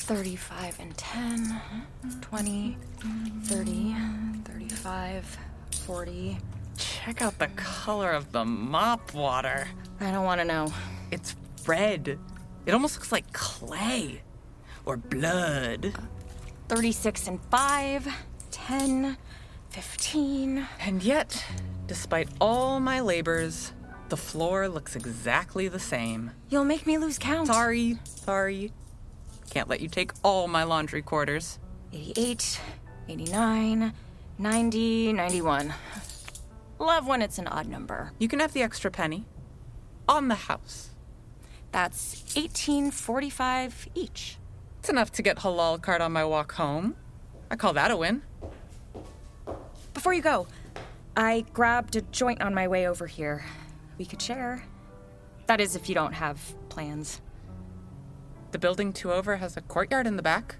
35 and 10, 20, 30, 35, 40. Check out the color of the mop water. I don't want to know. It's red. It almost looks like clay. Or blood. 36 and 5, 10, 15. And yet, despite all my labors, the floor looks exactly the same. You'll make me lose count. Sorry. Can't let you take all my laundry quarters. 88, 89, 90, 91. Love when it's an odd number. You can have the extra penny. On the house. That's $18.45 each. It's enough to get halal card on my walk home. I call that a win. Before you go, I grabbed a joint on my way over here. We could share. That is, if you don't have plans. The building 2 over has a courtyard in the back.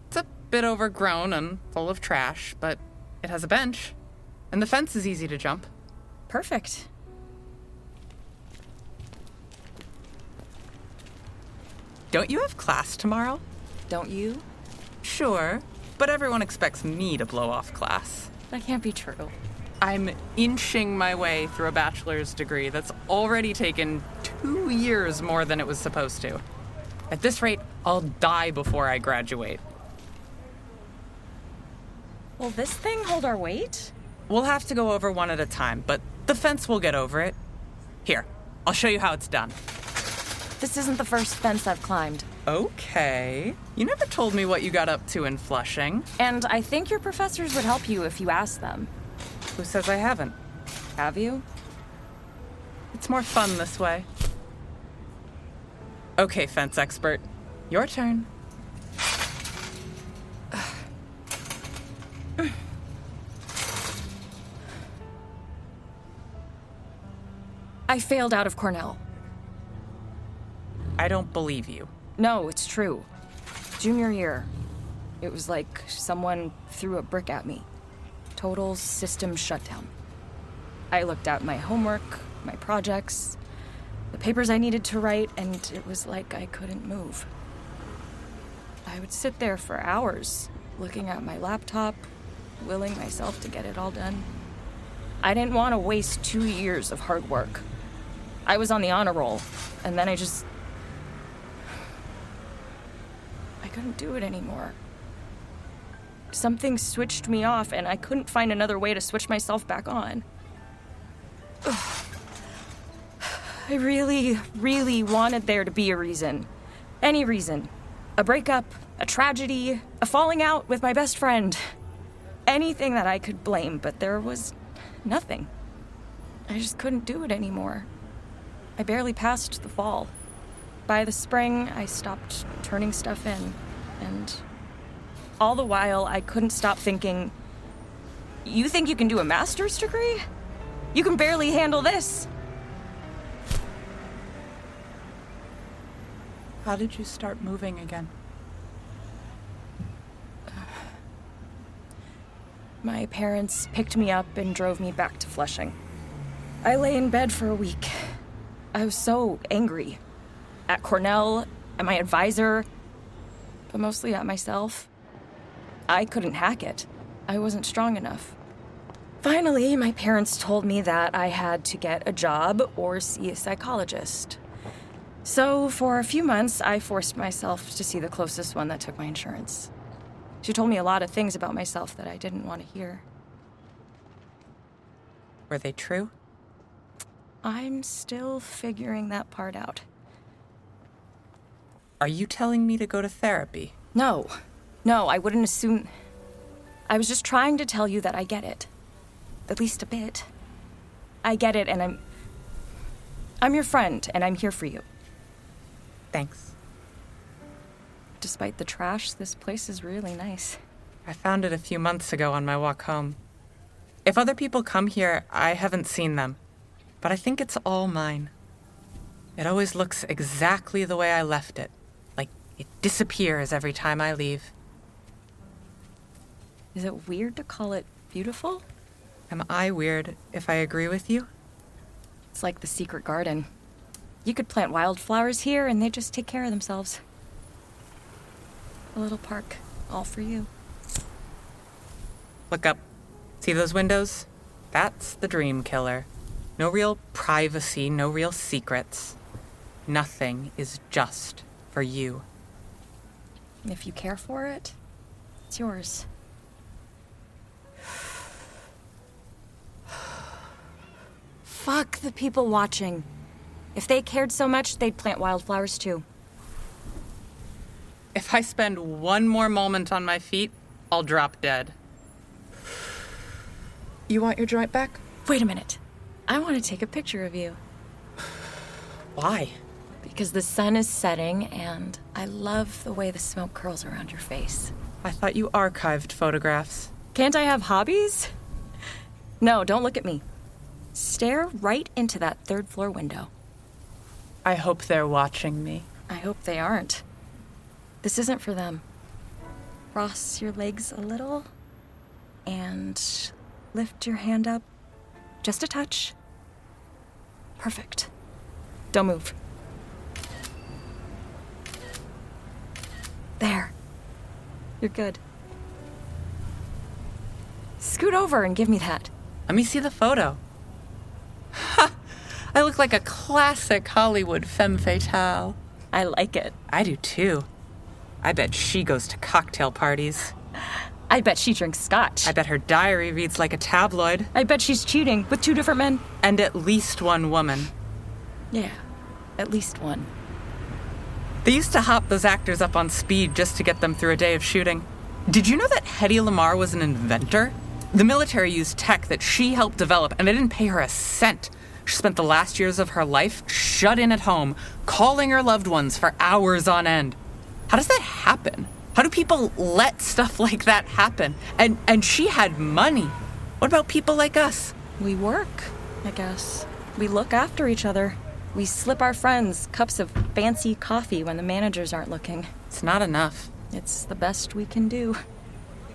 It's a bit overgrown and full of trash, but it has a bench. And the fence is easy to jump. Perfect. Don't you have class tomorrow? Don't you? Sure, but everyone expects me to blow off class. That can't be true. I'm inching my way through a bachelor's degree that's already taken 2 years more than it was supposed to. At this rate, I'll die before I graduate. Will this thing hold our weight? We'll have to go over one at a time, but the fence will get over it. Here, I'll show you how it's done. This isn't the first fence I've climbed. Okay. You never told me what you got up to in Flushing. And I think your professors would help you if you asked them. Who says I haven't? Have you? It's more fun this way. Okay, fence expert. Your turn. I failed out of Cornell. I don't believe you. No, it's true. Junior year. It was like someone threw a brick at me. Total system shutdown. I looked at my homework, my projects, the papers I needed to write, and it was like I couldn't move. I would sit there for hours, looking at my laptop, willing myself to get it all done. I didn't want to waste 2 years of hard work. I was on the honor roll, and then I couldn't do it anymore. Something switched me off, and I couldn't find another way to switch myself back on. I really, really wanted there to be a reason. Any reason. A breakup, a tragedy, a falling out with my best friend. Anything that I could blame, but there was nothing. I just couldn't do it anymore. I barely passed the fall. By the spring, I stopped turning stuff in, and all the while, I couldn't stop thinking, you think you can do a master's degree? You can barely handle this. How did you start moving again? My parents picked me up and drove me back to Flushing. I lay in bed for a week. I was so angry. At Cornell, at my advisor, but mostly at myself. I couldn't hack it. I wasn't strong enough. Finally, my parents told me that I had to get a job or see a psychologist. So for a few months, I forced myself to see the closest one that took my insurance. She told me a lot of things about myself that I didn't want to hear. Were they true? I'm still figuring that part out. Are you telling me to go to therapy? No, I wouldn't assume. I was just trying to tell you that I get it. At least a bit. I get it, and I'm your friend, and I'm here for you. Thanks. Despite the trash, this place is really nice. I found it a few months ago on my walk home. If other people come here, I haven't seen them, but I think it's all mine. It always looks exactly the way I left it, like it disappears every time I leave. Is it weird to call it beautiful? Am I weird if I agree with you? It's like the secret garden. You could plant wildflowers here and they just take care of themselves. A little park, all for you. Look up. See those windows? That's the dream killer. No real privacy, no real secrets. Nothing is just for you. If you care for it, it's yours. Fuck the people watching. If they cared so much, they'd plant wildflowers too. If I spend one more moment on my feet, I'll drop dead. You want your joint back? Wait a minute. I want to take a picture of you. Why? Because the sun is setting, and I love the way the smoke curls around your face. I thought you archived photographs. Can't I have hobbies? No, don't look at me. Stare right into that third-floor window. I hope they're watching me. I hope they aren't. This isn't for them. Cross your legs a little, and lift your hand up. Just a touch. Perfect. Don't move. There. You're good. Scoot over and give me that. Let me see the photo. Ha! I look like a classic Hollywood femme fatale. I like it. I do too. I bet she goes to cocktail parties. I bet she drinks scotch. I bet her diary reads like a tabloid. I bet she's cheating with 2 different men. And at least one woman. Yeah, at least one. They used to hop those actors up on speed just to get them through a day of shooting. Did you know that Hedy Lamarr was an inventor? The military used tech that she helped develop, and they didn't pay her a cent. She spent the last years of her life shut in at home, calling her loved ones for hours on end. How does that happen? How do people let stuff like that happen? And she had money. What about people like us? We work, I guess. We look after each other. We slip our friends cups of fancy coffee when the managers aren't looking. It's not enough. It's the best we can do.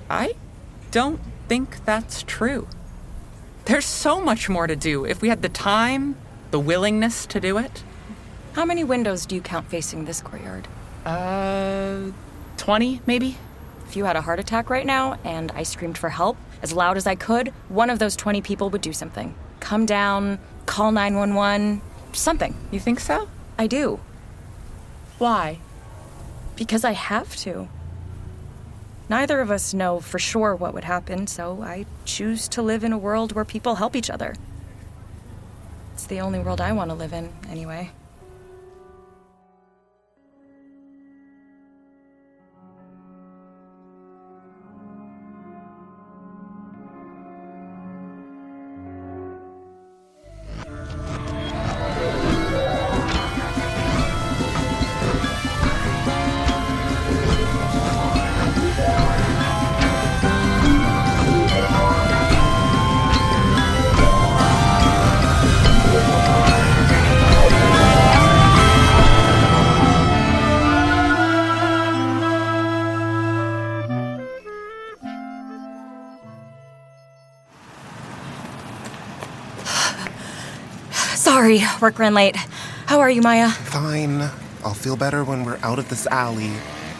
I don't think that's true. There's so much more to do if we had the time, the willingness to do it. How many windows do you count facing this courtyard? 20, maybe? If you had a heart attack right now and I screamed for help as loud as I could, one of those 20 people would do something. Come down, call 911, something. You think so? I do. Why? Because I have to. Neither of us know for sure what would happen, so I choose to live in a world where people help each other. It's the only world I want to live in, anyway. Sorry, work ran late. How are you, Maya? Fine. I'll feel better when we're out of this alley.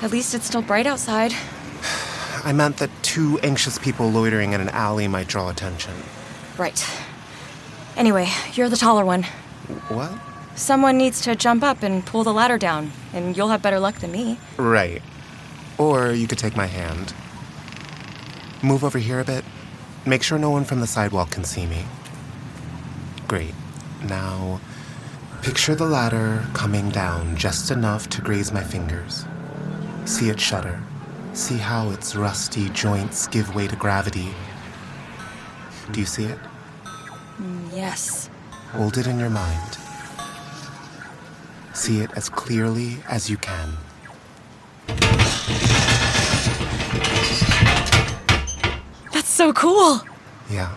At least it's still bright outside. I meant that 2 anxious people loitering in an alley might draw attention. Right. Anyway, you're the taller one. What? Someone needs to jump up and pull the ladder down, and you'll have better luck than me. Right. Or you could take my hand. Move over here a bit. Make sure no one from the sidewalk can see me. Great. Now, picture the ladder coming down just enough to graze my fingers. See it shudder. See how its rusty joints give way to gravity. Do you see it? Yes. Hold it in your mind. See it as clearly as you can. That's so cool! Yeah.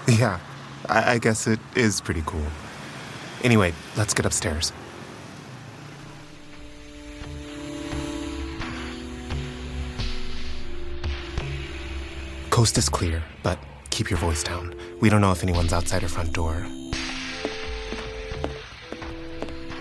Yeah, I guess it is pretty cool. Anyway, let's get upstairs. Coast is clear, but keep your voice down. We don't know if anyone's outside her front door.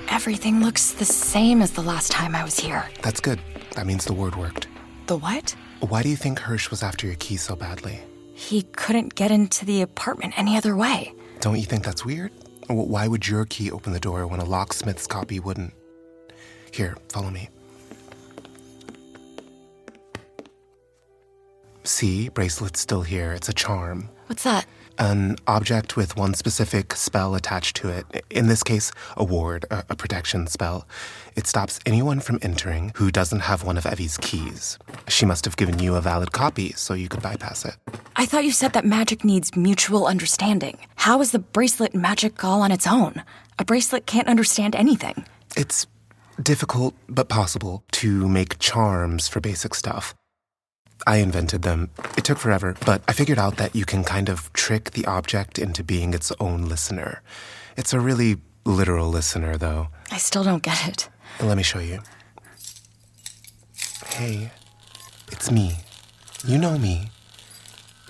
Everything looks the same as the last time I was here. That's good. That means the ward worked. The what? Why do you think Hirsch was after your key so badly? He couldn't get into the apartment any other way. Don't you think that's weird? Why would your key open the door when a locksmith's copy wouldn't? Here, follow me. See, bracelet's still here. It's a charm. What's that? An object with one specific spell attached to it. In this case, a ward, a protection spell. It stops anyone from entering who doesn't have one of Evie's keys. She must have given you a valid copy so you could bypass it. I thought you said that magic needs mutual understanding. How is the bracelet magic all on its own? A bracelet can't understand anything. It's difficult but possible to make charms for basic stuff. I invented them. It took forever, but I figured out that you can kind of trick the object into being its own listener. It's a really literal listener, though. I still don't get it. Let me show you. Hey, it's me. You know me.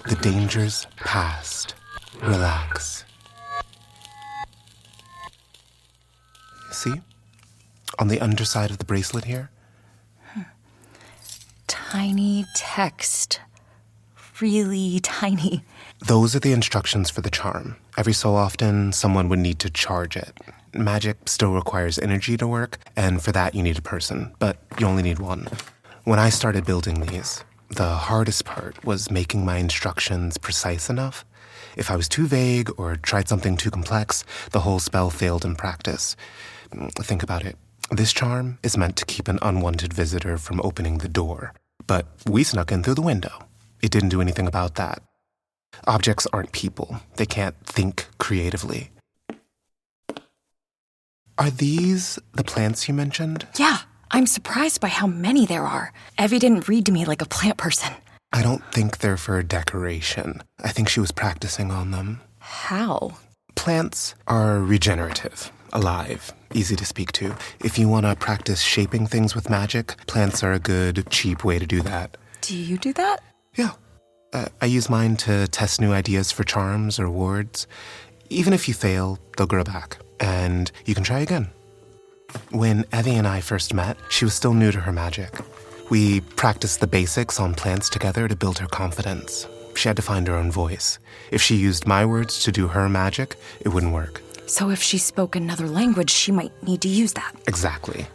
The danger's past. Relax. See? On the underside of the bracelet here? Tiny text. Really tiny. Those are the instructions for the charm. Every so often, someone would need to charge it. Magic still requires energy to work, and for that you need a person, but you only need one. When I started building these, the hardest part was making my instructions precise enough. If I was too vague or tried something too complex, the whole spell failed in practice. Think about it. This charm is meant to keep an unwanted visitor from opening the door. But we snuck in through the window. It didn't do anything about that. Objects aren't people. They can't think creatively. Are these the plants you mentioned? Yeah, I'm surprised by how many there are. Evie didn't read to me like a plant person. I don't think they're for decoration. I think she was practicing on them. How? Plants are regenerative, alive, easy to speak to. If you want to practice shaping things with magic, plants are a good, cheap way to do that. Do you do that? Yeah. I use mine to test new ideas for charms or wards. Even if you fail, they'll grow back, and you can try again. When Evie and I first met, she was still new to her magic. We practiced the basics on plants together to build her confidence. She had to find her own voice. If she used my words to do her magic, it wouldn't work. So if she spoke another language, she might need to use that. Exactly.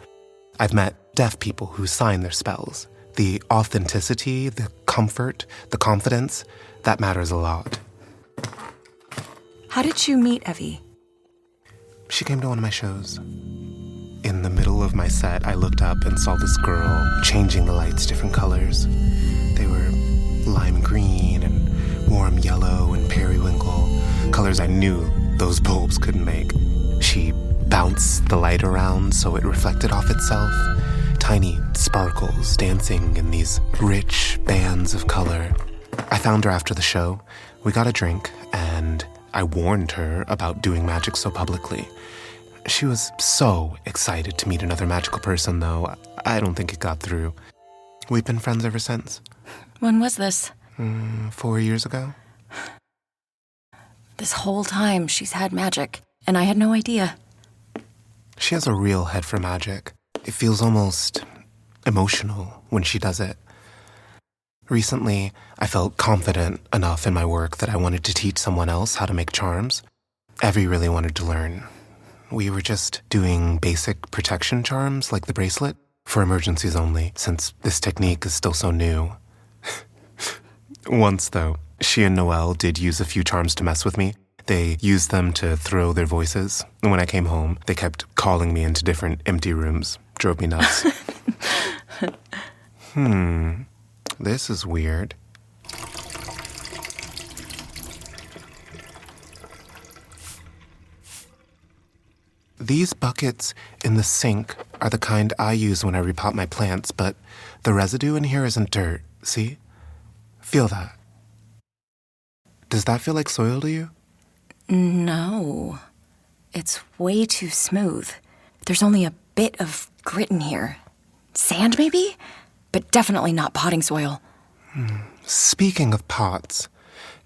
I've met deaf people who sign their spells. The authenticity, the comfort, the confidence, that matters a lot. How did you meet Evie? She came to one of my shows. In the middle of my set, I looked up and saw this girl changing the lights different colors. They were lime green and warm yellow and periwinkle, colors I knew those bulbs couldn't make. She bounced the light around so it reflected off itself. Tiny sparkles dancing in these rich bands of color. I found her after the show. We got a drink, and I warned her about doing magic so publicly. She was so excited to meet another magical person, though. I don't think it got through. We've been friends ever since. When was this? 4 years ago. This whole time she's had magic, and I had no idea. She has a real head for magic. It feels almost emotional when she does it. Recently, I felt confident enough in my work that I wanted to teach someone else how to make charms. Evie really wanted to learn. We were just doing basic protection charms like the bracelet for emergencies only, since this technique is still so new. Once, though, she and Noel did use a few charms to mess with me. They used them to throw their voices. And when I came home, they kept calling me into different empty rooms. Drove me nuts. This is weird. These buckets in the sink are the kind I use when I repot my plants, but the residue in here isn't dirt, see? Feel that. Does that feel like soil to you? No. It's way too smooth. There's only a bit of grit in here. Sand, maybe? But definitely not potting soil. Speaking of pots,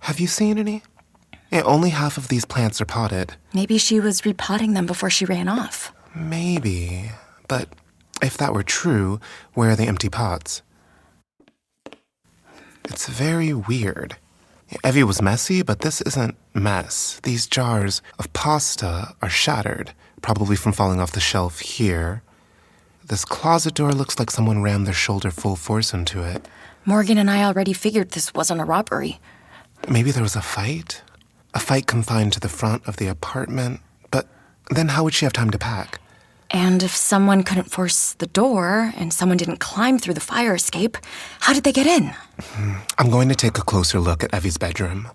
have you seen any? Yeah, only half of these plants are potted. Maybe she was repotting them before she ran off. Maybe, but If that were true, where are the empty pots? It's very weird. Evie was messy, but this isn't mess. These jars of pasta are shattered, probably from falling off the shelf here. This closet door looks like someone rammed their shoulder full force into it. Morgan and I already figured this wasn't a robbery. Maybe there was a fight? A fight confined to the front of the apartment? But then how would she have time to pack? And if someone couldn't force the door, and someone didn't climb through the fire escape, how did they get in? I'm going to take a closer look at Evie's bedroom.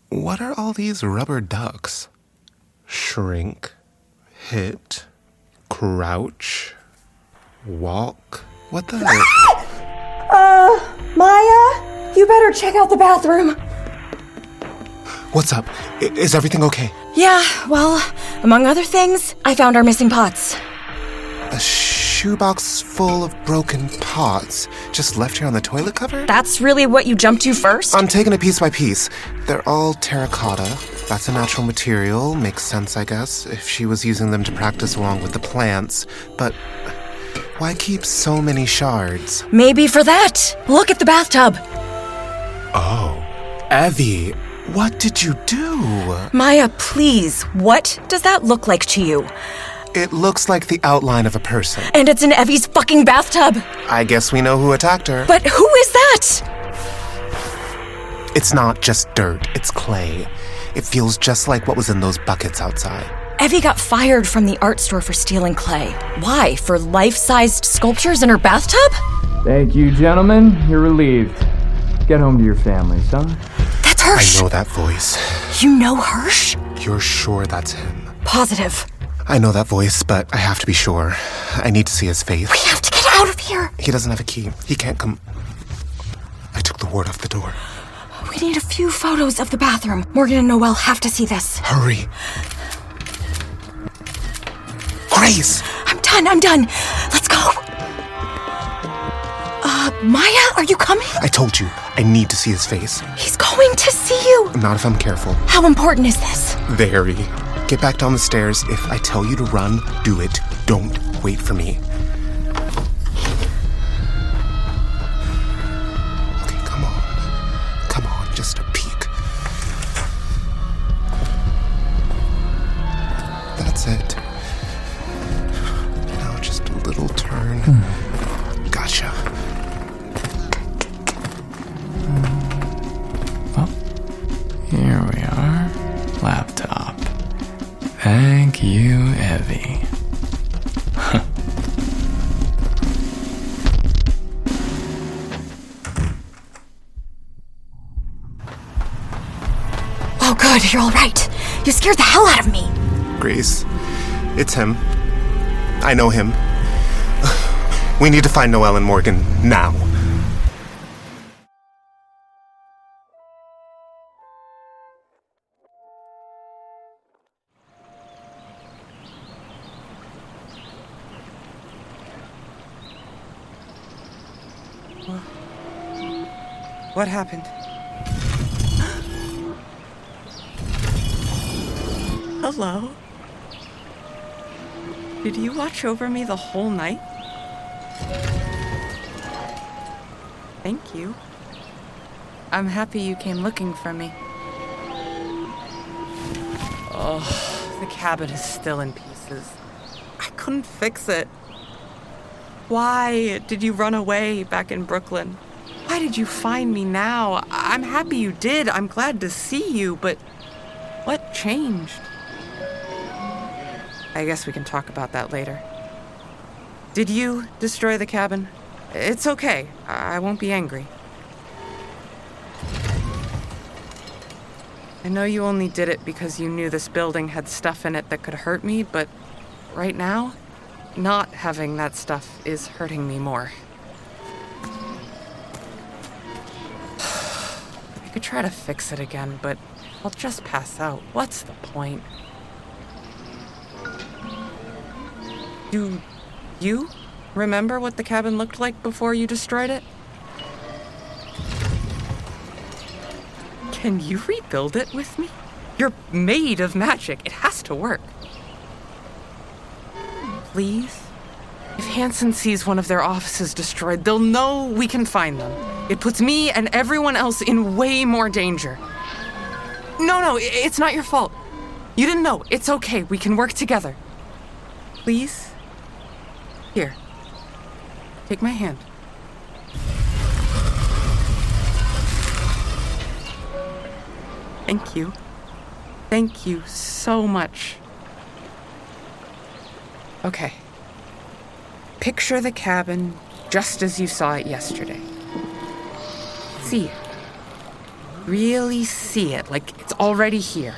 What are all these rubber ducks? Shrink, hit, crouch, walk. What the? Maya, you better check out the bathroom. What's up? Is everything okay? Yeah, well, among other things, I found our missing pots. A shoebox full of broken pots just left here on the toilet cover? That's really what you jumped to first? I'm taking it piece by piece. They're all terracotta. That's a natural material. Makes sense, I guess, if she was using them to practice along with the plants. But why keep so many shards? Maybe for that. Look at the bathtub. Oh, Evie, what did you do? Maya, please, what does that look like to you? It looks like the outline of a person. And it's in Evie's fucking bathtub. I guess we know who attacked her. But who is that? It's not just dirt, it's clay. It feels just like what was in those buckets outside. Evie got fired from the art store for stealing clay. Why? For life-sized sculptures in her bathtub? Thank you, gentlemen. You're relieved. Get home to your families, huh? That's Hirsch. I know that voice. You know Hirsch? You're sure that's him? Positive. I know that voice, but I have to be sure. I need to see his face. We have to get out of here. He doesn't have a key. He can't come. I took the ward off the door. We need a few photos of the bathroom. Morgan and Noel have to see this. Hurry. Grace! I'm done. Let's go. Maya, are you coming? I told you, I need to see his face. He's going to see you. Not if I'm careful. How important is this? Very. Get back down the stairs. If I tell you to run, do it. Don't wait for me. Okay, come on. Come on, just a peek. That's it. Now just a little turn. Gotcha. Well, here we are. Laptop. Thank you, Evie. Oh, good, you're all right. You scared the hell out of me. Grace, it's him. I know him. We need to find Noel and Morgan now. What happened? Hello? Did you watch over me the whole night? Thank you. I'm happy you came looking for me. Oh, the cabin is still in pieces. I couldn't fix it. Why did you run away back in Brooklyn? Why did you find me now? I'm happy you did. I'm glad to see you, but what changed? I guess we can talk about that later. Did you destroy the cabin? It's okay. I won't be angry. I know you only did it because you knew this building had stuff in it that could hurt me, but right now, not having that stuff is hurting me more. I could try to fix it again, but I'll just pass out. What's the point? Do you remember what the cabin looked like before you destroyed it? Can you rebuild it with me? You're made of magic. It has to work. Please? If Hansen sees one of their offices destroyed, they'll know we can find them. It puts me and everyone else in way more danger. No, it's not your fault. You didn't know. It's okay. We can work together. Please? Here. Take my hand. Thank you. Thank you so much. Okay. Picture the cabin just as you saw it yesterday. See it. Really see it, like it's already here.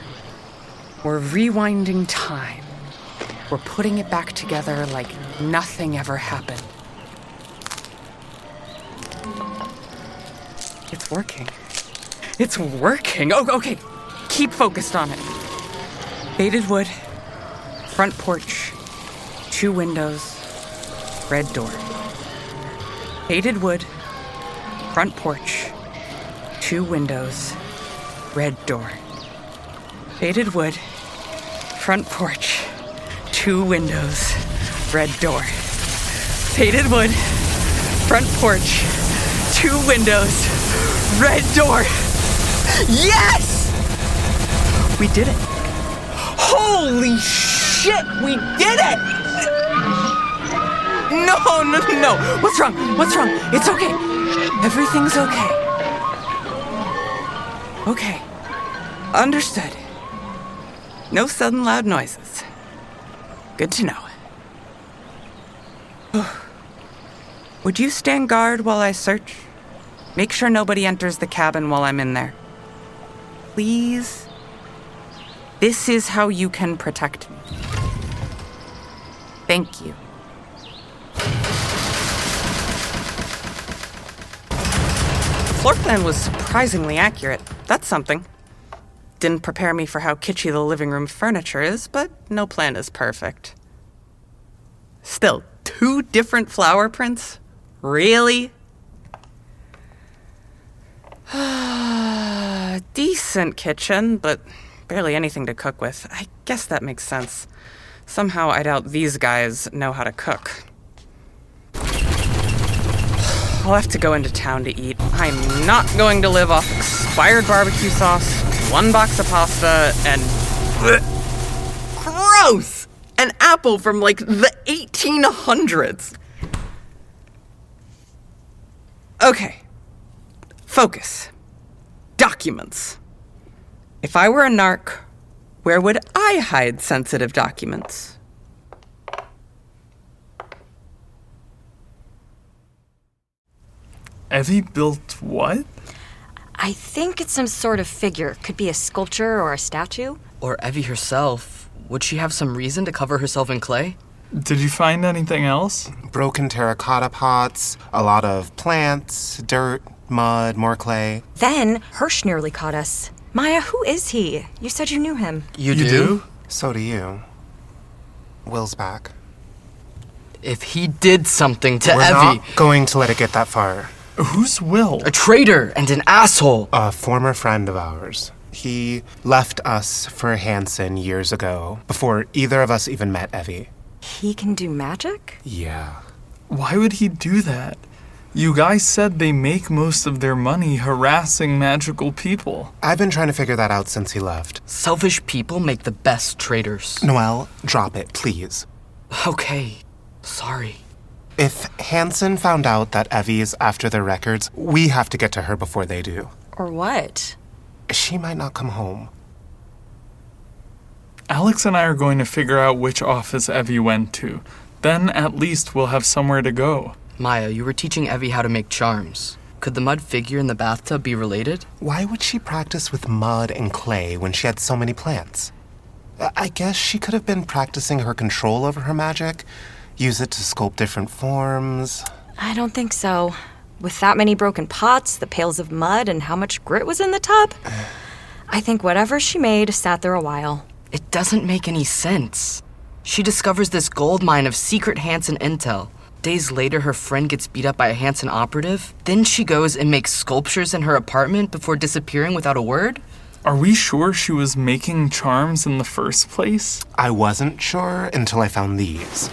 We're rewinding time. We're putting it back together like nothing ever happened. It's working. It's working. Oh, okay. Keep focused on it. Faded wood, front porch, 2 windows, red door. Faded wood, front porch, 2 windows, red door. Faded wood, front porch, 2 windows, red door. Faded wood, front porch, 2 windows, red door. Yes! We did it. Holy shit, we did it! No. What's wrong? It's okay. Everything's okay. Okay. Understood. No sudden loud noises. Good to know. Would you stand guard while I search? Make sure nobody enters the cabin while I'm in there. Please? This is how you can protect me. Thank you. Floor plan was surprisingly accurate. That's something. Didn't prepare me for how kitschy the living room furniture is, but no plan is perfect. Still, 2 different flower prints? Really? Decent kitchen, but barely anything to cook with. I guess that makes sense. Somehow I doubt these guys know how to cook. I'll have to go into town to eat. I'm not going to live off expired barbecue sauce, 1 box of pasta, and... Gross! An apple from, like, the 1800s. Okay. Focus. Documents. If I were a narc, where would I hide sensitive documents? Evie built what? I think it's some sort of figure. Could be a sculpture or a statue. Or Evie herself. Would she have some reason to cover herself in clay? Did you find anything else? Broken terracotta pots, a lot of plants, dirt, mud, more clay. Then Hirsch nearly caught us. Maya, who is he? You said you knew him. You do? So do you. Will's back. If he did something to We're Evie... not going to let it get that far. Who's Will? A traitor and an asshole. A former friend of ours. He left us for Hansen years ago, before either of us even met Evie. He can do magic? Yeah. Why would he do that? You guys said they make most of their money harassing magical people. I've been trying to figure that out since he left. Selfish people make the best traitors. Noel, drop it, please. Okay. Sorry. If Hansen found out that Evie's after their records, we have to get to her before they do. Or what? She might not come home. Alex and I are going to figure out which office Evie went to. Then at least we'll have somewhere to go. Maya, you were teaching Evie how to make charms. Could the mud figure in the bathtub be related? Why would she practice with mud and clay when she had so many plants? I guess she could have been practicing her control over her magic. Use it to sculpt different forms. I don't think so. With that many broken pots, the pails of mud, and how much grit was in the tub, I think whatever she made sat there a while. It doesn't make any sense. She discovers this gold mine of secret Hansen intel. Days later, her friend gets beat up by a Hansen operative. Then she goes and makes sculptures in her apartment before disappearing without a word? Are we sure she was making charms in the first place? I wasn't sure until I found these.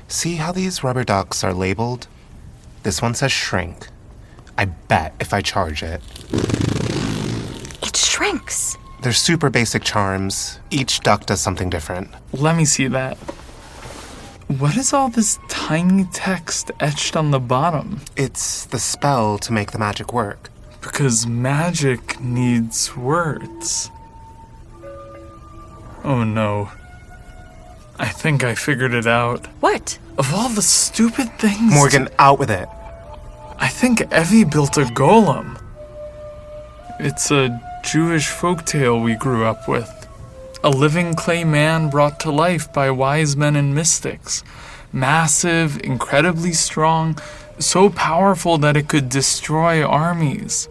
See how these rubber ducks are labeled? This one says shrink. I bet if I charge it. It shrinks. They're super basic charms. Each duck does something different. Let me see that. What is all this tiny text etched on the bottom? It's the spell to make the magic work. Because magic needs words. Oh no. I think I figured it out. What? Of all the stupid things... Morgan, out with it. I think Evie built a golem. It's a Jewish folktale we grew up with. A living clay man brought to life by wise men and mystics. Massive, incredibly strong, so powerful that it could destroy armies.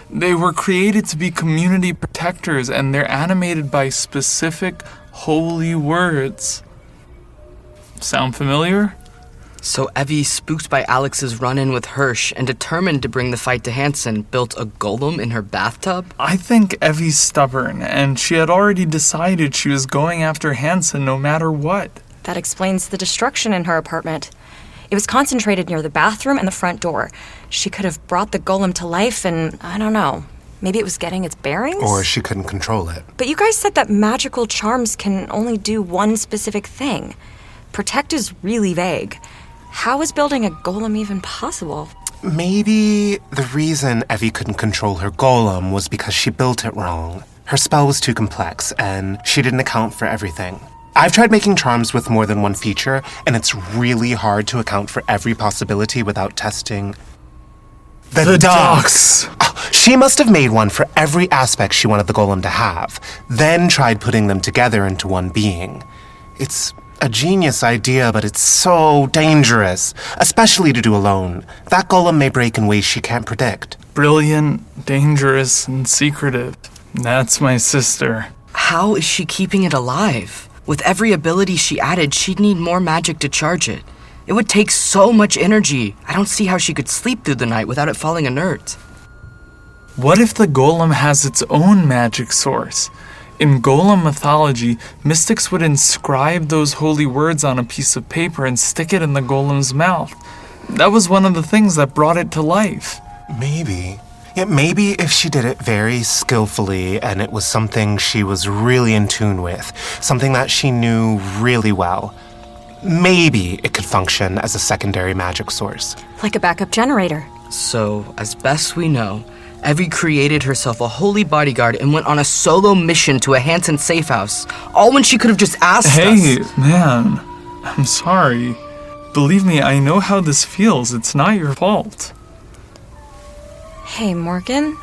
They were created to be community protectors, and they're animated by specific holy words. Sound familiar? So Evie, spooked by Alex's run-in with Hirsch and determined to bring the fight to Hansen, built a golem in her bathtub? I think Evie's stubborn, and she had already decided she was going after Hansen no matter what. That explains the destruction in her apartment. It was concentrated near the bathroom and the front door. She could have brought the golem to life and, I don't know, maybe it was getting its bearings? Or she couldn't control it. But you guys said that magical charms can only do one specific thing. Protect is really vague. How is building a golem even possible? Maybe the reason Evie couldn't control her golem was because she built it wrong. Her spell was too complex, and she didn't account for everything. I've tried making charms with more than one feature, and it's really hard to account for every possibility without testing the ducks. Oh, she must have made one for every aspect she wanted the golem to have, then tried putting them together into one being. It's a genius idea, but it's so dangerous, especially to do alone. That golem may break in ways she can't predict. Brilliant, dangerous, and secretive. That's my sister. How is she keeping it alive? With every ability she added, she'd need more magic to charge it. It would take so much energy. I don't see how she could sleep through the night without it falling inert. What if the golem has its own magic source? In golem mythology, mystics would inscribe those holy words on a piece of paper and stick it in the golem's mouth. That was one of the things that brought it to life. Maybe. Yeah, maybe if she did it very skillfully and it was something she was really in tune with, something that she knew really well, maybe it could function as a secondary magic source. Like a backup generator. So, as best we know, Evie created herself a holy bodyguard and went on a solo mission to a Hansen safe house, all when she could have just asked us. Hey, man, I'm sorry. Believe me, I know how this feels. It's not your fault. Hey, Morgan.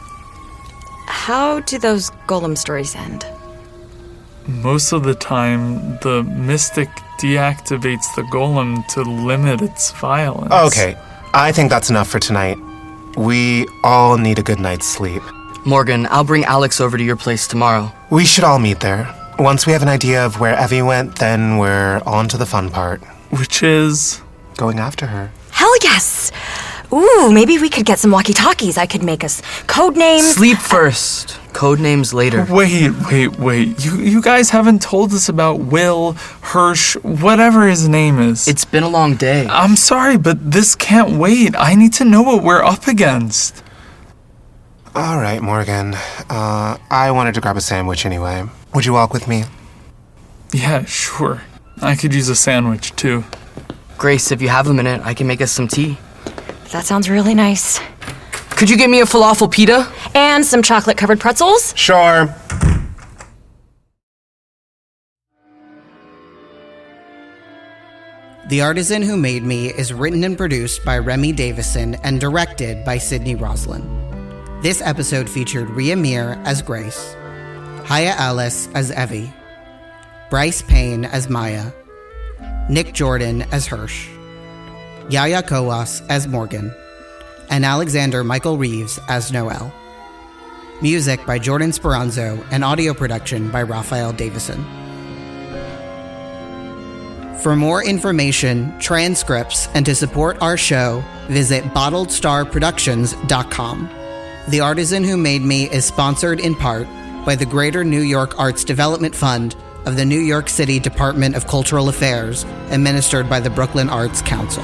How do those golem stories end? Most of the time, the mystic deactivates the golem to limit its violence. Okay, I think that's enough for tonight. We all need a good night's sleep. Morgan, I'll bring Alex over to your place tomorrow. We should all meet there. Once we have an idea of where Evie went, then we're on to the fun part. Which is? Going after her. Hell yes! Ooh, maybe we could get some walkie-talkies. I could make us code names. Sleep first. Code names later. Wait. You guys haven't told us about Will, Hirsch, whatever his name is. It's been a long day. I'm sorry, but this can't wait. I need to know what we're up against. All right, Morgan. I wanted to grab a sandwich anyway. Would you walk with me? Yeah, sure. I could use a sandwich, too. Grace, if you have a minute, I can make us some tea. That sounds really nice. Could you get me a falafel pita? And some chocolate-covered pretzels? Sure. The Artisan Who Made Me is written and produced by Remy Davison and directed by Sydney Roslin. This episode featured Ria Meer as Grace, Chaia Alyss as Evie, Bryce Payne as Maya, Nick Jordan as Hirsch, Yaya Koas as Morgan, and Alexander Michael Reeves as Noel. Music by Jordan Speranzo and audio production by Raphael Davison. For more information, transcripts, and to support our show, visit bottledstarproductions.com. The Artisan Who Made Me is sponsored in part by the Greater New York Arts Development Fund of the New York City Department of Cultural Affairs, administered by the Brooklyn Arts Council.